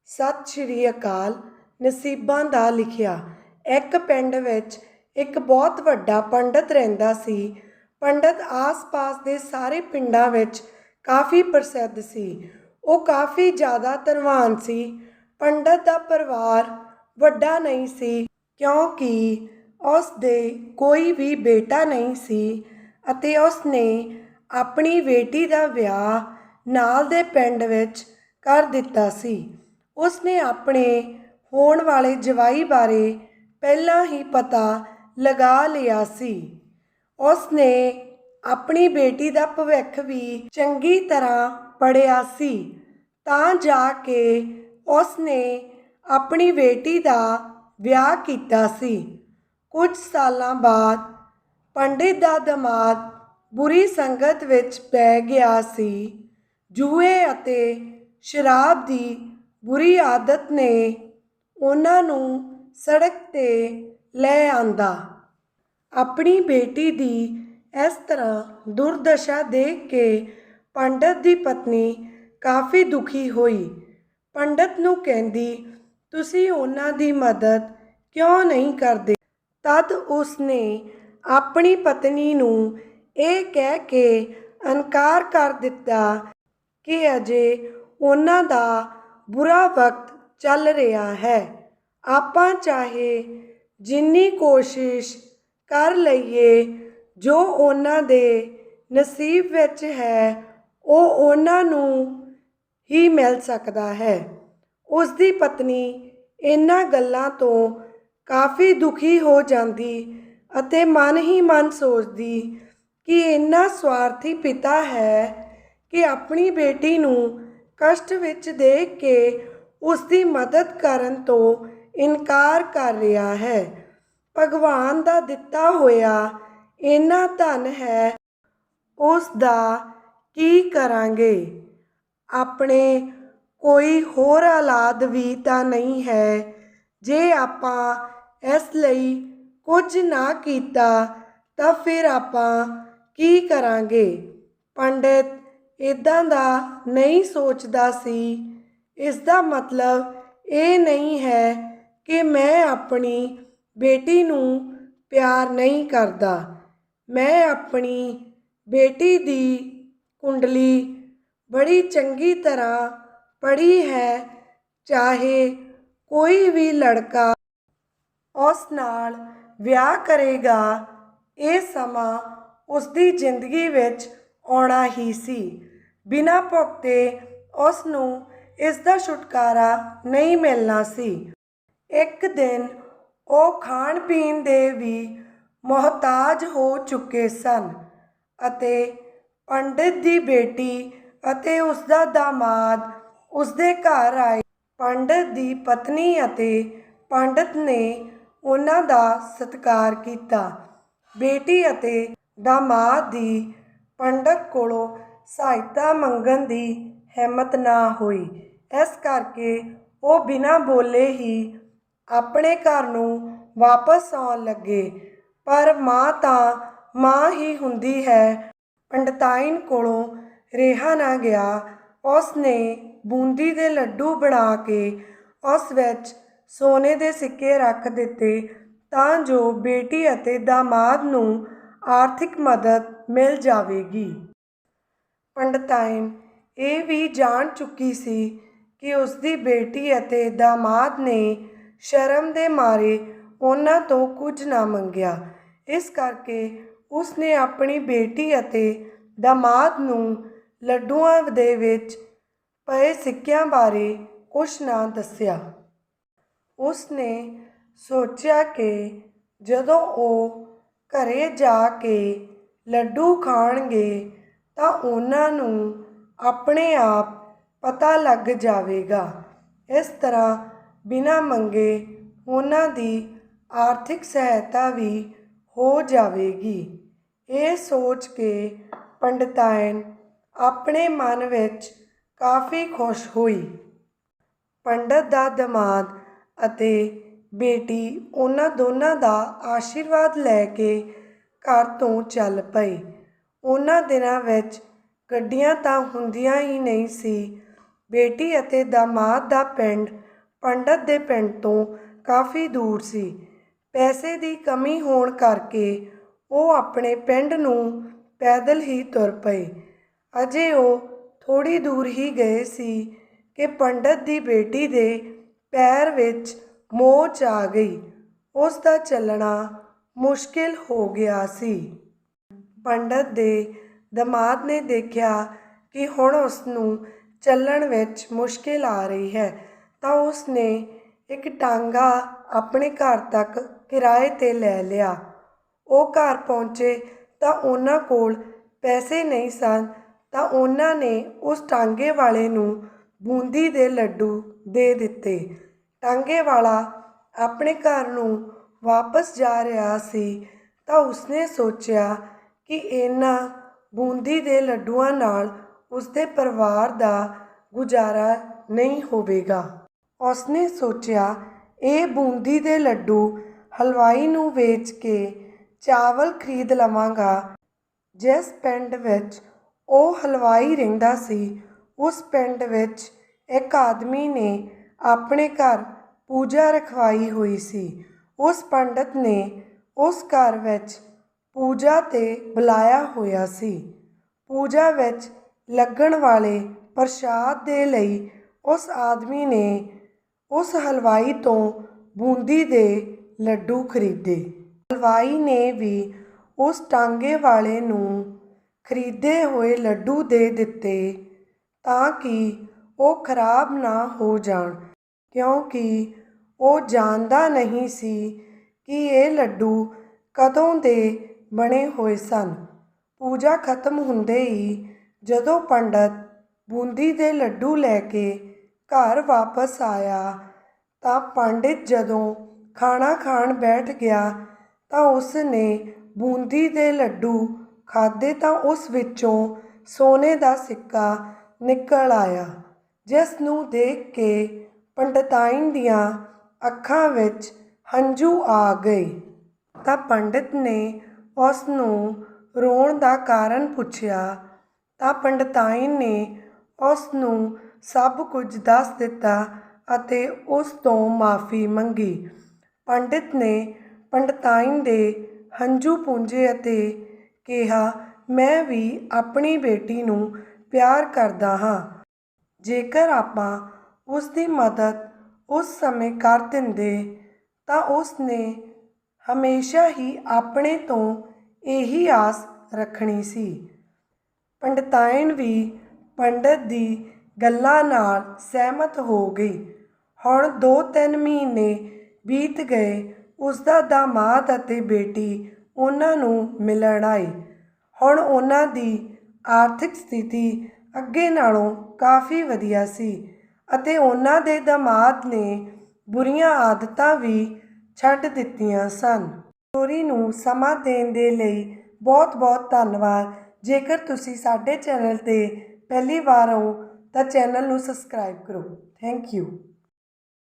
ਸਤਿ ਸ਼੍ਰੀ ਅਕਾਲ। ਨਸੀਬਾਂ ਦਾ ਲਿਖਿਆ। ਇੱਕ ਪਿੰਡ ਵਿੱਚ ਇੱਕ ਬਹੁਤ ਵੱਡਾ ਪੰਡਤ ਰਹਿੰਦਾ ਸੀ। ਪੰਡਤ ਆਸ-ਪਾਸ ਦੇ ਸਾਰੇ ਪਿੰਡਾਂ ਵਿੱਚ ਕਾਫੀ ਪ੍ਰਸਿੱਧ ਸੀ। ਉਹ ਕਾਫੀ ਜ਼ਿਆਦਾ ਧਨਵਾਨ ਸੀ। ਪੰਡਤ ਦਾ ਪਰਿਵਾਰ ਵੱਡਾ ਨਹੀਂ ਸੀ ਕਿਉਂਕਿ ਉਸ ਦੇ ਕੋਈ ਵੀ ਬੇਟਾ ਨਹੀਂ ਸੀ ਅਤੇ ਉਸ ਨੇ ਆਪਣੀ ਬੇਟੀ ਦਾ ਵਿਆਹ ਨਾਲ ਦੇ ਪਿੰਡ ਵਿੱਚ ਕਰ ਦਿੱਤਾ ਸੀ। ਉਸ ਨੇ ਆਪਣੇ ਹੋਣ ਵਾਲੇ ਜਵਾਈ ਬਾਰੇ ਪਹਿਲਾਂ ਹੀ ਪਤਾ ਲਗਾ ਲਿਆ ਸੀ। ਉਸ ਨੇ ਆਪਣੀ ਬੇਟੀ ਦਾ ਭਵਿੱਖ ਵੀ ਚੰਗੀ ਤਰ੍ਹਾਂ ਪੜ੍ਹਿਆ ਸੀ ਤਾਂ ਜਾ ਕੇ ਉਸ ਨੇ ਆਪਣੀ ਬੇਟੀ ਦਾ ਵਿਆਹ ਕੀਤਾ ਸੀ। ਕੁਝ ਸਾਲਾਂ ਬਾਅਦ ਪੰਡਿਤ ਦਾ ਦਮਾਦ ਬੁਰੀ ਸੰਗਤ ਵਿੱਚ ਪੈ ਗਿਆ ਸੀ। ਜੂਏ ਅਤੇ ਸ਼ਰਾਬ ਦੀ ਬੁਰੀ ਆਦਤ ਨੇ ਉਹਨਾਂ ਨੂੰ ਸੜਕ 'ਤੇ ਲੈ ਆਂਦਾ। ਆਪਣੀ ਬੇਟੀ ਦੀ ਇਸ ਤਰ੍ਹਾਂ ਦੁਰਦਸ਼ਾ ਦੇਖ ਕੇ ਪੰਡਤ ਦੀ ਪਤਨੀ ਕਾਫੀ ਦੁਖੀ ਹੋਈ। ਪੰਡਤ ਨੂੰ ਕਹਿੰਦੀ, ਤੁਸੀਂ ਉਹਨਾਂ ਦੀ ਮਦਦ ਕਿਉਂ ਨਹੀਂ ਕਰਦੇ? ਤਦ ਉਸ ਨੇ ਆਪਣੀ ਪਤਨੀ ਨੂੰ ਇਹ ਕਹਿ ਕੇ ਇਨਕਾਰ ਕਰ ਦਿੱਤਾ ਕਿ ਅਜੇ ਉਹਨਾਂ ਦਾ ਬੁਰਾ ਵਕਤ ਚੱਲ ਰਿਹਾ ਹੈ। ਆਪਾਂ ਚਾਹੇ ਜਿੰਨੀ ਕੋਸ਼ਿਸ਼ ਕਰ ਲਈਏ, ਜੋ ਉਹਨਾਂ ਦੇ ਨਸੀਬ ਵਿੱਚ ਹੈ ਉਹ ਉਹਨਾਂ ਨੂੰ ਹੀ ਮਿਲ ਸਕਦਾ ਹੈ। ਉਸ ਦੀ ਪਤਨੀ ਇਹਨਾਂ ਗੱਲਾਂ ਤੋਂ ਕਾਫੀ ਦੁਖੀ ਹੋ ਜਾਂਦੀ ਅਤੇ ਮਨ ਹੀ ਮਨ ਸੋਚਦੀ ਕਿ ਇੰਨਾ ਸਵਾਰਥੀ ਪਿਤਾ ਹੈ ਕਿ ਆਪਣੀ ਬੇਟੀ ਨੂੰ ਕਸ਼ਟ ਵਿੱਚ ਦੇਖ ਕੇ ਉਸ ਦੀ ਮਦਦ ਕਰਨ ਤੋਂ ਇਨਕਾਰ ਕਰ ਰਿਹਾ ਹੈ। ਭਗਵਾਨ ਦਾ ਦਿੱਤਾ ਹੋਇਆ ਇੰਨਾ ਧਨ ਹੈ, ਉਸ ਦਾ ਕੀ ਕਰਾਂਗੇ? ਆਪਣੇ ਕੋਈ ਹੋਰ ਔਲਾਦ ਵੀ ਤਾਂ ਨਹੀਂ ਹੈ। ਜੇ ਆਪਾਂ ਇਸ ਲਈ ਕੁਝ ਨਾ ਕੀਤਾ ਤਾਂ ਫਿਰ ਆਪਾਂ ਕੀ ਕਰਾਂਗੇ? ਪੰਡਿਤ ਇੱਦਾਂ ਦਾ ਨਹੀਂ ਸੋਚਦਾ ਸੀ। ਇਸ ਦਾ ਮਤਲਬ ਇਹ ਨਹੀਂ ਹੈ ਕਿ ਮੈਂ ਆਪਣੀ ਬੇਟੀ ਨੂੰ ਪਿਆਰ ਨਹੀਂ ਕਰਦਾ। ਮੈਂ ਆਪਣੀ ਬੇਟੀ ਦੀ ਕੁੰਡਲੀ ਬੜੀ ਚੰਗੀ ਤਰ੍ਹਾਂ ਪੜ੍ਹੀ ਹੈ। ਚਾਹੇ ਕੋਈ ਵੀ ਲੜਕਾ ਉਸ ਨਾਲ ਵਿਆਹ ਕਰੇਗਾ, ਇਹ ਸਮਾਂ ਉਸ ਦੀ ਜ਼ਿੰਦਗੀ ਵਿੱਚ ਆਉਣਾ ਹੀ ਸੀ। ਬਿਨਾਂ ਭੁਗਤੇ ਉਸ ਨੂੰ ਇਸ ਦਾ ਛੁਟਕਾਰਾ ਨਹੀਂ ਮਿਲਣਾ ਸੀ। ਇੱਕ ਦਿਨ ਉਹ ਖਾਣ ਪੀਣ ਦੇ ਵੀ ਮੁਹਤਾਜ ਹੋ ਚੁੱਕੇ ਸਨ ਅਤੇ ਪੰਡਿਤ ਦੀ ਬੇਟੀ ਅਤੇ ਉਸ ਦਾ ਦਾਮਾਦ ਉਸ ਦੇ ਘਰ ਆਏ। ਪੰਡਿਤ ਦੀ ਪਤਨੀ ਅਤੇ ਪੰਡਿਤ ਨੇ ਉਹਨਾਂ ਦਾ ਸਤਿਕਾਰ ਕੀਤਾ। ਬੇਟੀ ਅਤੇ ਦਾਮਾਦ ਦੀ ਪੰਡਿਤ ਕੋਲੋਂ ਸਹਾਇਤਾ ਮੰਗਣ ਦੀ ਹਿੰਮਤ ਨਾ ਹੋਈ। ਇਸ ਕਰਕੇ ਉਹ ਬਿਨਾਂ ਬੋਲੇ ਹੀ ਆਪਣੇ ਘਰ ਨੂੰ ਵਾਪਸ ਆਉਣ ਲੱਗੇ। ਪਰ ਮਾਂ ਤਾਂ ਮਾਂ ਹੀ ਹੁੰਦੀ ਹੈ। ਪੰਡਤਾਈਨ ਕੋਲੋਂ ਰਿਹਾ ਨਾ ਗਿਆ। ਉਸ ਨੇ ਬੂੰਦੀ ਦੇ ਲੱਡੂ ਬਣਾ ਕੇ ਉਸ ਵਿੱਚ ਸੋਨੇ ਦੇ ਸਿੱਕੇ ਰੱਖ ਦਿੱਤੇ ਤਾਂ ਜੋ ਬੇਟੀ ਅਤੇ ਦਾਮਾਦ ਨੂੰ ਆਰਥਿਕ ਮਦਦ ਮਿਲ ਜਾਵੇਗੀ। ਪੰਡਤਾਈਨ ਇਹ ਵੀ ਜਾਣ ਚੁੱਕੀ ਸੀ ਕਿ ਉਸ ਦੀ ਬੇਟੀ ਅਤੇ ਦਾਮਾਦ ਨੇ ਸ਼ਰਮ ਦੇ ਮਾਰੇ ਉਹਨਾਂ ਤੋਂ ਕੁਝ ਨਾ ਮੰਗਿਆ। ਇਸ ਕਰਕੇ ਉਸ ਨੇ ਆਪਣੀ ਬੇਟੀ ਅਤੇ ਦਾਮਾਦ ਨੂੰ ਲੱਡੂਆਂ ਦੇ ਵਿੱਚ ਪਏ ਸਿੱਕਿਆਂ ਬਾਰੇ ਕੁਝ ਨਾ ਦੱਸਿਆ। ਉਸ ਨੇ ਸੋਚਿਆ ਕਿ ਜਦੋਂ ਉਹ ਘਰੇ ਜਾ ਕੇ ਲੱਡੂ ਖਾਣਗੇ ਤਾਂ ਉਹਨਾਂ ਨੂੰ ਆਪਣੇ ਆਪ ਪਤਾ ਲੱਗ ਜਾਵੇਗਾ। ਇਸ ਤਰ੍ਹਾਂ ਬਿਨਾਂ ਮੰਗੇ ਉਹਨਾਂ ਦੀ ਆਰਥਿਕ ਸਹਾਇਤਾ ਵੀ ਹੋ ਜਾਵੇਗੀ। ਇਹ ਸੋਚ ਕੇ ਪੰਡਤਾਈਨ ਆਪਣੇ ਮਨ ਵਿੱਚ ਕਾਫੀ ਖੁਸ਼ ਹੋਈ। ਪੰਡਤ ਦਾ ਦਮਾਦ ਅਤੇ ਬੇਟੀ ਉਹਨਾਂ ਦੋਨਾਂ ਦਾ ਆਸ਼ੀਰਵਾਦ ਲੈ ਕੇ ਘਰ ਤੋਂ ਚੱਲ ਪਏ। ਉਹਨਾਂ ਦਿਨਾਂ ਵਿੱਚ ਗੱਡੀਆਂ ਤਾਂ ਹੁੰਦੀਆਂ ਹੀ ਨਹੀਂ ਸੀ ਬੇਟੀ ਅਤੇ ਦਾਮਾਦ ਦਾ ਪਿੰਡ ਪੰਡਤ ਦੇ ਪਿੰਡ ਤੋਂ ਕਾਫੀ ਦੂਰ ਸੀ। ਪੈਸੇ ਦੀ ਕਮੀ ਹੋਣ ਕਰਕੇ ਉਹ ਆਪਣੇ ਪਿੰਡ ਨੂੰ ਪੈਦਲ ਹੀ ਤੁਰ ਪਏ। ਅਜੇ ਉਹ ਥੋੜ੍ਹੀ ਦੂਰ ਹੀ ਗਏ ਸੀ ਕਿ ਪੰਡਤ ਦੀ ਬੇਟੀ ਦੇ ਪੈਰ ਵਿੱਚ ਮੋਚ ਆ ਗਈ। ਉਸ ਦਾ ਚੱਲਣਾ ਮੁਸ਼ਕਿਲ ਹੋ ਗਿਆ ਸੀ। ਪੰਡਤ ਦੇ ਦਾਮਾਦ ਨੇ ਦੇਖਿਆ ਕਿ ਹੁਣ ਉਸ ਨੂੰ ਚੱਲਣ ਵਿੱਚ ਮੁਸ਼ਕਿਲ ਆ ਰਹੀ ਹੈ ਤਾਂ ਉਸ ਨੇ ਇੱਕ ਟਾਂਗਾ ਆਪਣੇ ਘਰ ਤੱਕ ਕਿਰਾਏ 'ਤੇ ਲੈ ਲਿਆ। ਉਹ ਘਰ ਪਹੁੰਚੇ ਤਾਂ ਉਹਨਾਂ ਕੋਲ ਪੈਸੇ ਨਹੀਂ ਸਨ ਤਾਂ ਉਹਨਾਂ ਨੇ ਉਸ ਟਾਂਗੇ ਵਾਲੇ ਨੂੰ ਬੂੰਦੀ ਦੇ ਲੱਡੂ ਦੇ ਦਿੱਤੇ। ਟਾਂਗੇ ਵਾਲਾ ਆਪਣੇ ਘਰ ਨੂੰ ਵਾਪਸ ਜਾ ਰਿਹਾ ਸੀ ਤਾਂ ਉਸਨੇ ਸੋਚਿਆ ਕਿ ਇਹਨਾਂ ਬੂੰਦੀ ਦੇ ਲੱਡੂਆਂ ਨਾਲ ਉਸਦੇ ਪਰਿਵਾਰ ਦਾ ਗੁਜ਼ਾਰਾ ਨਹੀਂ ਹੋਵੇਗਾ। ਉਸਨੇ ਸੋਚਿਆ ਇਹ ਬੂੰਦੀ ਦੇ ਲੱਡੂ ਹਲਵਾਈ ਨੂੰ ਵੇਚ ਕੇ ਚਾਵਲ ਖਰੀਦ ਲਵਾਂਗਾ। ਜਿਸ ਪਿੰਡ ਵਿੱਚ ਉਹ ਹਲਵਾਈ ਰਹਿੰਦਾ ਸੀ ਉਸ ਪਿੰਡ ਵਿੱਚ ਇੱਕ ਆਦਮੀ ਨੇ ਆਪਣੇ ਘਰ ਪੂਜਾ ਰਖਵਾਈ ਹੋਈ ਸੀ। ਉਸ ਪੰਡਤ ਨੇ ਉਸ ਘਰ ਵਿੱਚ ਪੂਜਾ 'ਤੇ ਬੁਲਾਇਆ ਹੋਇਆ ਸੀ। ਪੂਜਾ ਵਿੱਚ ਲੱਗਣ ਵਾਲੇ ਪ੍ਰਸ਼ਾਦ ਦੇ ਲਈ ਉਸ ਆਦਮੀ ਨੇ ਉਸ ਹਲਵਾਈ ਤੋਂ ਬੂੰਦੀ ਦੇ ਲੱਡੂ ਖਰੀਦੇ। ਹਲਵਾਈ ਨੇ ਵੀ ਉਸ ਟਾਂਗੇ ਵਾਲੇ ਨੂੰ ਖਰੀਦੇ ਹੋਏ ਲੱਡੂ ਦੇ ਦਿੱਤੇ ਤਾਂ ਕਿ ਉਹ ਖਰਾਬ ਨਾ ਹੋ ਜਾਣ, ਕਿਉਂਕਿ ਉਹ ਜਾਣਦਾ ਨਹੀਂ ਸੀ ਕਿ ਇਹ ਲੱਡੂ ਕਦੋਂ ਦੇ ਬਣੇ ਹੋਏ ਸਨ। ਪੂਜਾ ਖਤਮ ਹੁੰਦੇ ਹੀ ਜਦੋਂ ਪੰਡਤ ਬੂੰਦੀ ਦੇ ਲੱਡੂ ਲੈ ਕੇ ਘਰ ਵਾਪਸ ਆਇਆ ਤਾਂ ਪੰਡਿਤ ਜਦੋਂ ਖਾਣਾ ਖਾਣ ਬੈਠ ਗਿਆ ਤਾਂ ਉਸ ਨੇ ਬੂੰਦੀ ਦੇ ਲੱਡੂ ਖਾਧੇ ਤਾਂ ਉਸ ਵਿੱਚੋਂ ਸੋਨੇ ਦਾ ਸਿੱਕਾ ਨਿਕਲ ਆਇਆ, ਜਿਸ ਨੂੰ ਦੇਖ ਕੇ ਪੰਡਤਾਈਨ ਦੀਆਂ ਅੱਖਾਂ ਵਿੱਚ ਹੰਝੂ ਆ ਗਏ। ਤਾਂ ਪੰਡਿਤ ਨੇ ਉਸ ਨੂੰ ਰੋਣ ਦਾ ਕਾਰਨ ਪੁੱਛਿਆ ਤਾਂ ਪੰਡਤਾਈਨ ਨੇ ਉਸ ਨੂੰ ਸਭ ਕੁਝ ਦੱਸ ਦਿੱਤਾ ਅਤੇ ਉਸ ਤੋਂ ਮਾਫ਼ੀ ਮੰਗੀ। ਪੰਡਿਤ ਨੇ ਪੰਡਤਾਈਨ ਦੇ ਹੰਝੂ ਪੂੰਝੇ ਅਤੇ ਕਿਹਾ, ਮੈਂ ਵੀ ਆਪਣੀ ਬੇਟੀ ਨੂੰ ਪਿਆਰ ਕਰਦਾ ਹਾਂ। ਜੇਕਰ ਆਪਾਂ ਉਸ ਦੀ ਮਦਦ ਉਸ ਸਮੇਂ ਕਰ ਦਿੰਦੇ ਤਾਂ ਉਸ ਨੇ ਹਮੇਸ਼ਾ ਹੀ ਆਪਣੇ ਤੋਂ ਇਹੀ ਆਸ ਰੱਖਣੀ ਸੀ। ਪੰਡਤਾਈਨ ਵੀ ਪੰਡਤ ਦੀ ਗੱਲਾਂ ਨਾਲ ਸਹਿਮਤ ਹੋ ਗਈ। ਹੁਣ 2-3 ਮਹੀਨੇ ਬੀਤ ਗਏ। ਉਸ ਦਾ ਦਾਮਾਦ ਅਤੇ ਬੇਟੀ ਉਹਨਾਂ ਨੂੰ ਮਿਲਣ ਆਏ। ਹੁਣ ਉਹਨਾਂ ਦੀ ਆਰਥਿਕ ਸਥਿਤੀ ਅੱਗੇ ਨਾਲੋਂ ਕਾਫੀ ਵਧੀਆ ਸੀ ਅਤੇ ਉਹਨਾਂ ਦੇ ਦਾਮਾਦ ਨੇ ਬੁਰੀਆਂ ਆਦਤਾਂ ਵੀ ਛੱਡ ਦਿੱਤੀਆਂ ਸਨ। ਸਟੋਰੀ ਨੂੰ ਸਮਾਂ ਦੇਣ ਦੇ ਲਈ ਬਹੁਤ ਬਹੁਤ ਧੰਨਵਾਦ। ਜੇਕਰ ਤੁਸੀਂ ਸਾਡੇ ਚੈਨਲ 'ਤੇ ਪਹਿਲੀ ਵਾਰ ਹੋ ਤਾਂ ਚੈਨਲ ਨੂੰ ਸਬਸਕ੍ਰਾਈਬ ਕਰੋ। Thank you.